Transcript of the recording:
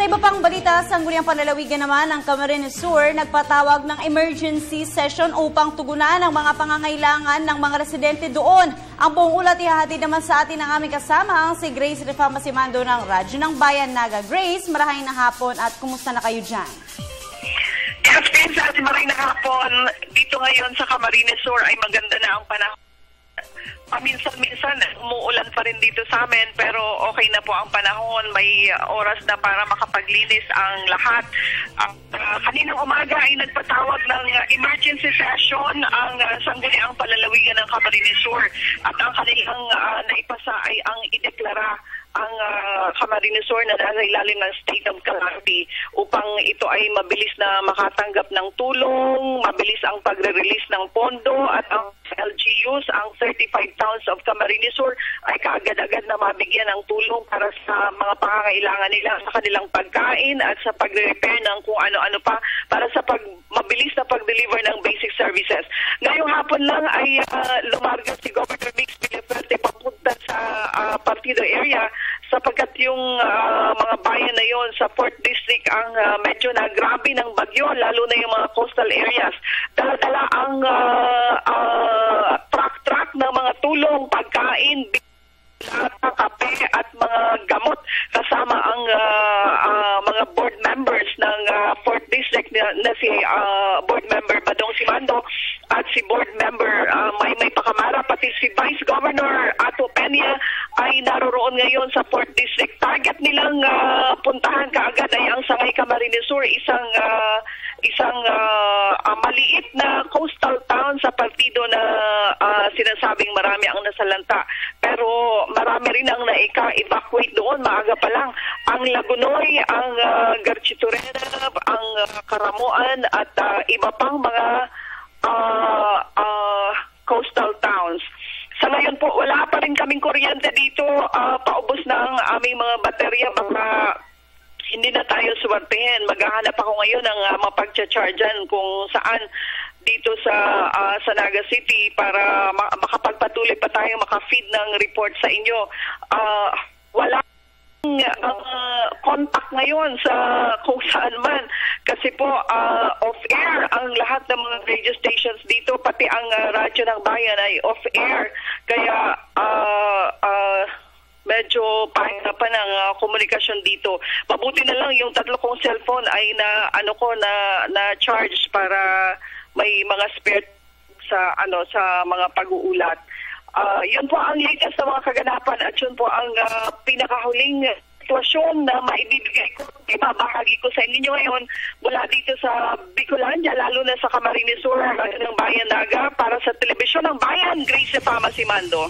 Sa iba pang balita, sa Sangguniang Panlalawigan naman, ang Camarines Sur nagpatawag ng emergency session upang tugunan ang mga pangangailangan ng mga residente doon. Ang buong ulat ihahatid naman sa atin ng aming kasama, si Grace Refama Simando ng Radyo ng Bayan Naga. Grace, marahing na hapon at kumusta na kayo dyan? Yes, sa ating marahing na hapon, dito ngayon sa Camarines Sur ay maganda na ang panahon. Paminsan-minsan, umuulan pa rin dito sa amin, pero okay na po ang panahon. May oras na para makapaglinis ang lahat. Kaninang umaga ay nagpatawag ng emergency session ang Sangguniang Panlalawigan ng Camarines Sur. At ang kanilang naipasa ay ang ideklara ang Camarines Sur na nasa ilalim ng state of calamity upang ito ay mabilis na makatanggap ng tulong, mabilis ang pagre-release ng pondo at ang LGUs, ang 35 towns of Camarines Sur ay kaagad-agad na mabigyan ng tulong para sa mga pangangailangan nila sa kanilang pagkain at sa pagre-repair ng kung ano-ano pa para sa mabilis na pag-deliver ng basic services. Ngayong hapon lang ay lumarga si Governor Mix Villaferte papunta sa Partido area sapagkat yung mga bayan na yon sa 4th District ang medyo nagrabe ng bagyo, lalo na yung mga coastal areas. Dala-dala ang truck ng mga tulong, pagkain, kape at mga gamot kasama ang mga board members ng 4th District na si board member Badong Simando at si board member Maymay Pacamara, pati si Vice Governor Ato Peña ay naroroon ngayon sa 4th District. Target nilang puntahan kaagad ay ang Sangay Camarines Sur, isang maliit na coastal town sa partido na sinasabing marami ang nasalanta. Pero marami rin ang naika-evacuate doon, maaga pa lang. Ang Lagunoy, ang Garchitorena, ang Karamuan at iba pang mga coastal towns. Sa ngayon po, wala pa rin kaming kuryente dito. Paubos na ang aming mga baterya. Baka hindi na tayo suwartehin. Maghahanap ako ngayon ng mapagcha-chargean kung saan dito sa Naga City para makapagpatuloy pa tayo makafeed ng report sa inyo. Wala contact ngayon sa kung saan man kasi po off-air ang lahat ng mga radio stations dito, pati ang Radyo ng Bayan ay off-air. Kaya medyo pahirapan ang komunikasyon dito. Mabuti na lang yung 3 kong cellphone ay na charge para may mga spare sa mga pag-uulat. Yun po ang latest na mga kaganapan at yun po ang pinakahuling sitwasyon na maibibigay ko. Ibabahagi ko sa inyo ngayon mula dito sa Bicolandia, lalo na sa Camarines Sur, ng Bayan Naga, para sa Telebisyon ng Bayan, Grace Refama Simando.